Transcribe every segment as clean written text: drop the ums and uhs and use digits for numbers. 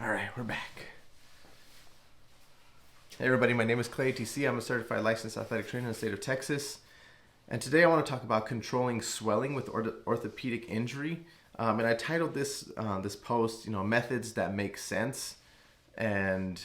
All right, we're back. Hey everybody, my name is Clay ATC. I'm a certified licensed athletic trainer in the state of Texas. And today I want to talk about controlling swelling with orthopedic injury. And I titled this post, methods that make sense, and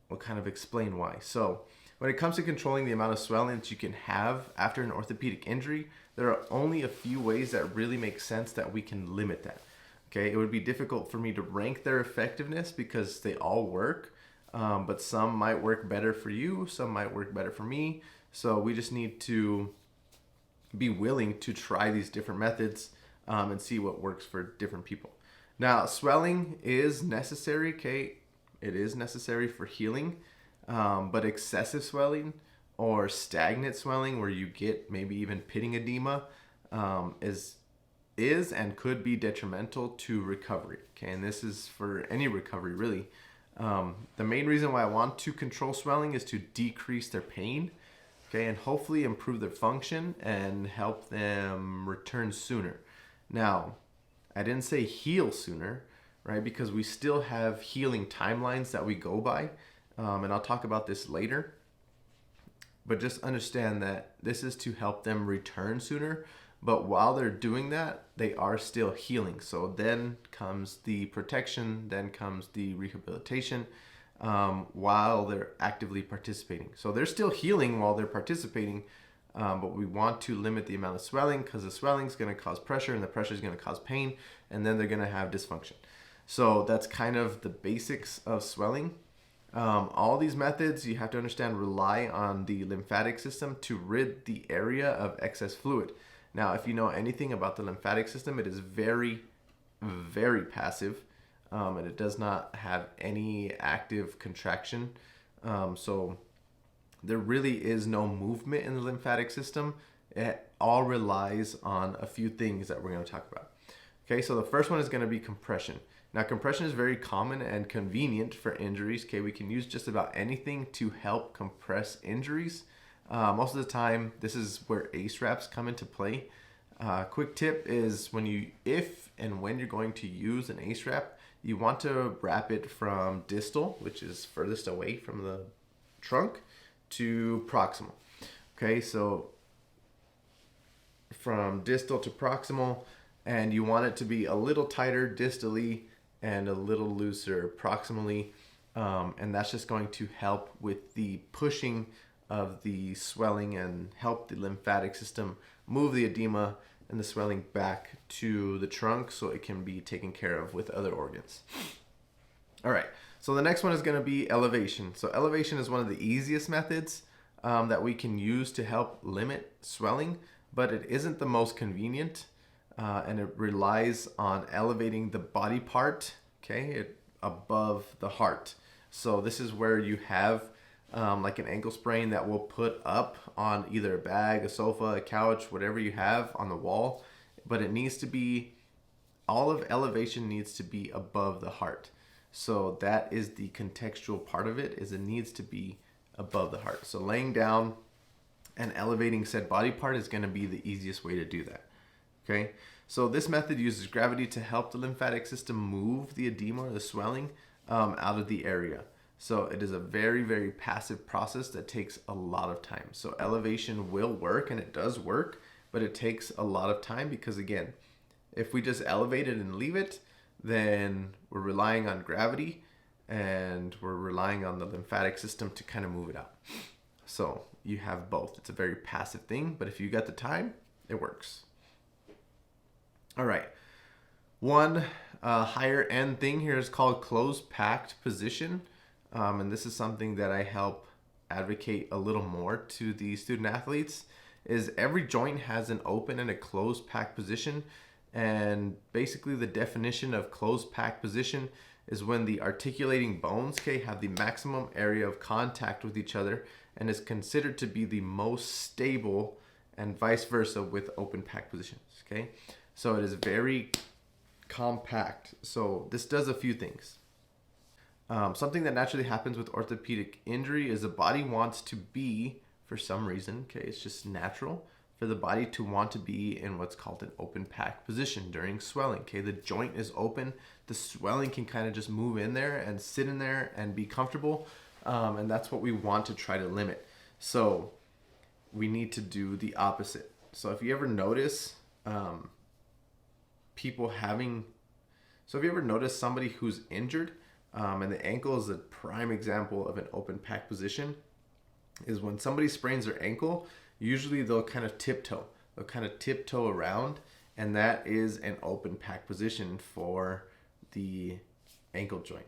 we'll kind of explain why. So when it comes to controlling the amount of swelling that you can have after an orthopedic injury, there are only a few ways that really make sense that we can limit that. Okay, it would be difficult for me to rank their effectiveness because they all work, but some might work better for you, some might work better for me. So we just need to be willing to try these different methods and see what works for different people. Now, swelling is necessary, okay? It is necessary for healing, but excessive swelling or stagnant swelling where you get maybe even pitting edema is and could be detrimental to recovery. Okay, and this is for any recovery really. The main reason why I want to control swelling is to decrease their pain, okay, and hopefully improve their function and help them return sooner. Now, I didn't say heal sooner, right? Because we still have healing timelines that we go by, and I'll talk about this later. But just understand that this is to help them return sooner. But while they're doing that, they are still healing. So then comes the protection, then comes the rehabilitation while they're actively participating. So they're still healing while they're participating, but we want to limit the amount of swelling because the swelling is going to cause pressure and the pressure is going to cause pain, and then they're going to have dysfunction. So that's kind of the basics of swelling. All these methods, you have to understand, rely on the lymphatic system to rid the area of excess fluid. Now, if you know anything about the lymphatic system, it is very, very passive, and it does not have any active contraction. So there really is no movement in the lymphatic system. It all relies on a few things that we're going to talk about. Okay, so the first one is going to be compression. Now, compression is very common and convenient for injuries. Okay, we can use just about anything to help compress injuries. Most of the time, this is where ACE wraps come into play. Quick tip is if and when you're going to use an ACE wrap, you want to wrap it from distal, which is furthest away from the trunk, to proximal. Okay, so from distal to proximal, and you want it to be a little tighter distally and a little looser proximally, and that's just going to help with the pushing of the swelling and help the lymphatic system move the edema and the swelling back to the trunk so it can be taken care of with other organs. All right, so the next one is going to be elevation. So elevation is one of the easiest methods that we can use to help limit swelling, but it isn't the most convenient, and it relies on elevating the body part, okay, above the heart. So this is where you have like an ankle sprain that we'll put up on either a bag, a sofa, a couch, whatever you have on the wall, but it needs to be, all of elevation needs to be above the heart. So that is the contextual part of it, is it needs to be above the heart. So laying down and elevating said body part is going to be the easiest way to do that. Okay, so this method uses gravity to help the lymphatic system move the edema or the swelling out of the area. So it is a very, very passive process that takes a lot of time. So elevation will work, and it does work, but it takes a lot of time because, again, if we just elevate it and leave it, then we're relying on gravity and we're relying on the lymphatic system to kind of move it out. So you have both. It's a very passive thing, but if you got the time, it works. All right. One higher end thing here is called closed packed position. And this is something that I help advocate a little more to the student athletes, is every joint has an open and a closed packed position. And basically the definition of closed packed position is when the articulating bones, okay, have the maximum area of contact with each other and is considered to be the most stable, and vice versa with open packed positions, okay? So it is very compact. So this does a few things. Something that naturally happens with orthopedic injury is the body wants to be, for some reason, okay, it's just natural for the body to want to be in what's called an open pack position during swelling. Okay, the joint is open, the swelling can kind of just move in there and sit in there and be comfortable, and that's what we want to try to limit. So we need to do the opposite. So if you ever notice people having, so if you ever notice somebody who's injured, and the ankle is a prime example of an open pack position, is when somebody sprains their ankle, usually they'll kind of tiptoe. They'll kind of tiptoe around, and that is an open pack position for the ankle joint.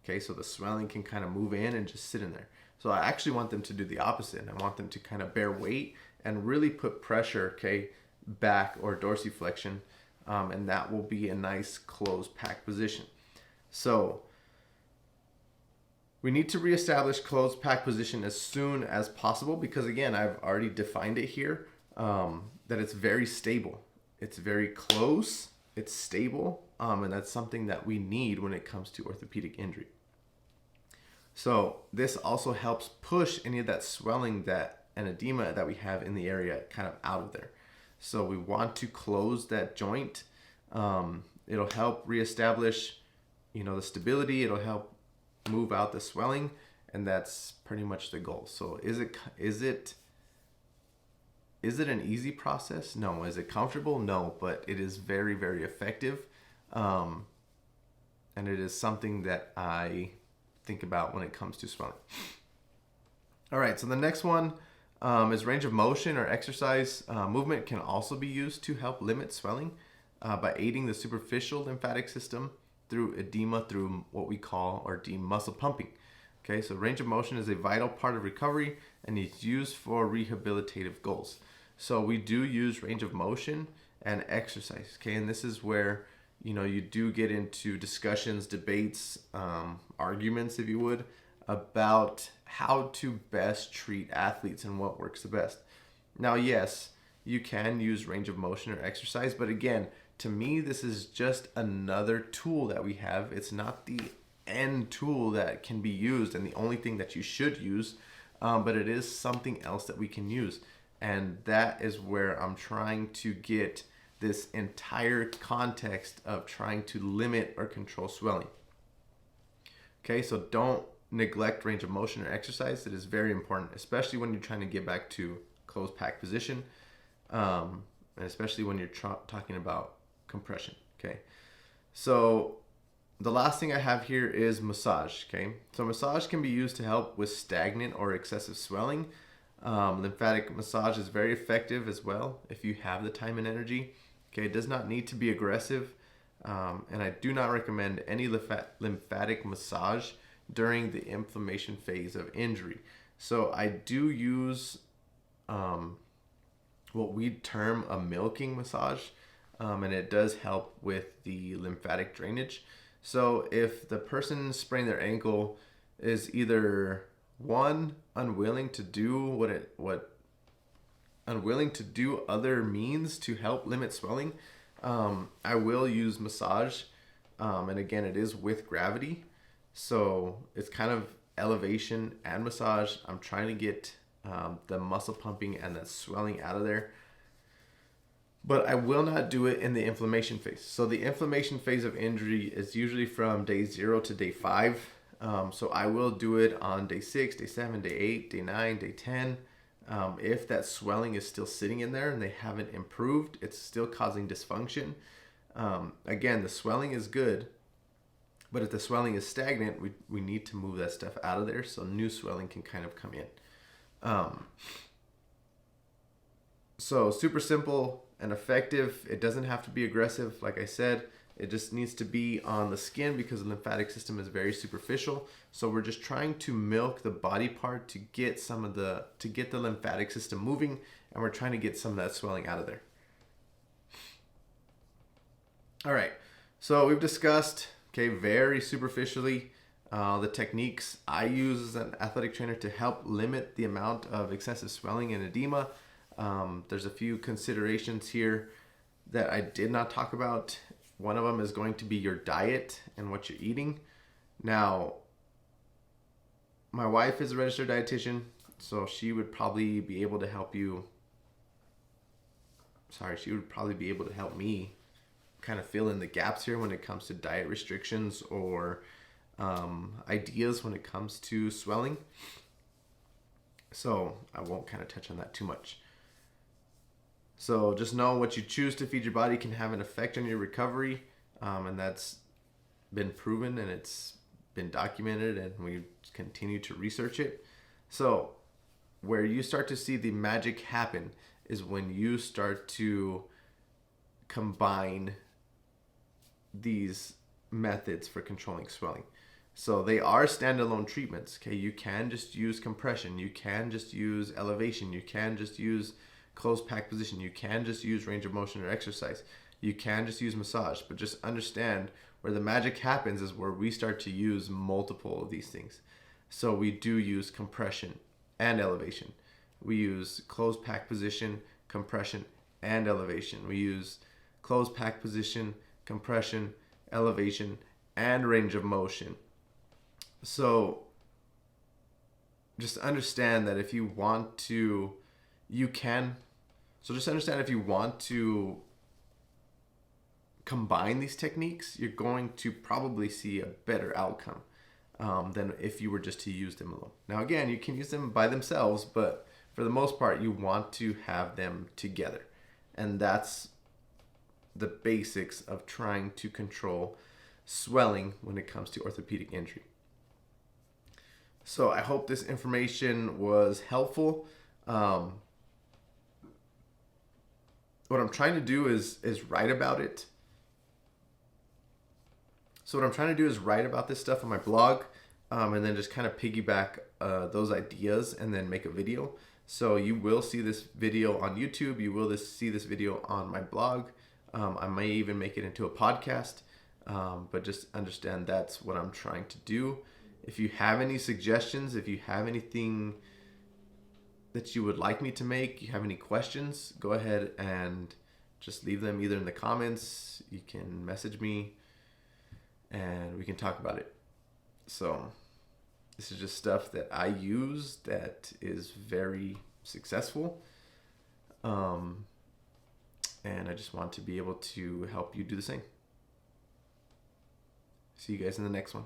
Okay, so the swelling can kind of move in and just sit in there. So I actually want them to do the opposite. I want them to kind of bear weight and really put pressure, okay, back or dorsiflexion, and that will be a nice closed pack position. So we need to reestablish closed pack position as soon as possible because, again, I've already defined it here, that it's very stable. It's very close, it's stable, and that's something that we need when it comes to orthopedic injury. So this also helps push any of that swelling and edema that we have in the area kind of out of there. So we want to close that joint. It'll help reestablish, the stability. It'll help move out the swelling, and that's pretty much the goal. So is it an easy process? No. Is it comfortable? No, but it is very, very effective, and it is something that I think about when it comes to swelling. All right, so the next one is range of motion or exercise. Movement can also be used to help limit swelling by aiding the superficial lymphatic system through edema through what we call or deem muscle pumping. Okay, so range of motion is a vital part of recovery and is used for rehabilitative goals. So we do use range of motion and exercise. Okay, and this is where you do get into discussions, debates, arguments, if you would, about how to best treat athletes and what works the best. Now, yes, you can use range of motion or exercise, but again, to me, this is just another tool that we have. It's not the end tool that can be used and the only thing that you should use, but it is something else that we can use. And that is where I'm trying to get this entire context of trying to limit or control swelling. Okay, so don't neglect range of motion or exercise. It is very important, especially when you're trying to get back to closed pack position, and especially when you're talking about compression. Okay, so the last thing I have here is massage. Okay, so massage can be used to help with stagnant or excessive swelling. Lymphatic massage is very effective as well if you have the time and energy. Okay, it does not need to be aggressive, and I do not recommend any lymphatic massage during the inflammation phase of injury. So I do use what we term a milking massage, and it does help with the lymphatic drainage. So if the person sprained their ankle is either one, unwilling to do other means to help limit swelling, I will use massage, and again, it is with gravity, so it's kind of elevation and massage. I'm trying to get the muscle pumping and the swelling out of there, but I will not do it in the inflammation phase. So the inflammation phase of injury is usually from day 0 to day 5. So I will do it on day 6, day 7, day 8, day 9, day 10. If that swelling is still sitting in there and they haven't improved, it's still causing dysfunction. Again, the swelling is good, but if the swelling is stagnant, we need to move that stuff out of there so new swelling can kind of come in. So super simple and effective. It doesn't have to be aggressive, like I said. It just needs to be on the skin because the lymphatic system is very superficial. So we're just trying to milk the body part to get the lymphatic system moving, and we're trying to get some of that swelling out of there. All right, so we've discussed, very superficially, the techniques I use as an athletic trainer to help limit the amount of excessive swelling and edema. There's a few considerations here that I did not talk about. One of them is going to be your diet and what you're eating. Now, my wife is a registered dietitian, so she would probably be able to help you she would probably be able to help me kind of fill in the gaps here when it comes to diet restrictions or ideas when it comes to swelling. So I won't kind of touch on that too much. So just know what you choose to feed your body can have an effect on your recovery, and that's been proven and it's been documented, and we continue to research it. So where you start to see the magic happen is when you start to combine these methods for controlling swelling. So they are standalone treatments. Okay, you can just use compression, you can just use elevation, you can just use closed pack position, you can just use range of motion or exercise, you can just use massage. But just understand where the magic happens is where we start to use multiple of these things. So we do use compression and elevation. We use closed pack position, compression, and elevation. We use closed pack position, compression, elevation, and range of motion. So just understand that if you want to, you can. So just understand if you want to combine these techniques, you're going to probably see a better outcome than if you were just to use them alone. Now, again, you can use them by themselves, but for the most part, you want to have them together. And that's the basics of trying to control swelling when it comes to orthopedic injury. So I hope this information was helpful. What I'm trying to do is write about it. So what I'm trying to do is write about this stuff on my blog, and then just kind of piggyback those ideas and then make a video. So you will see this video on YouTube. You will see this video on my blog. I may even make it into a podcast, but just understand that's what I'm trying to do. If you have any suggestions, if you have anything that you would like me to make, you have any questions, go ahead and just leave them either in the comments. You can message me and we can talk about it. So this is just stuff that I use that is very successful. And I just want to be able to help you do the same. See you guys in the next one.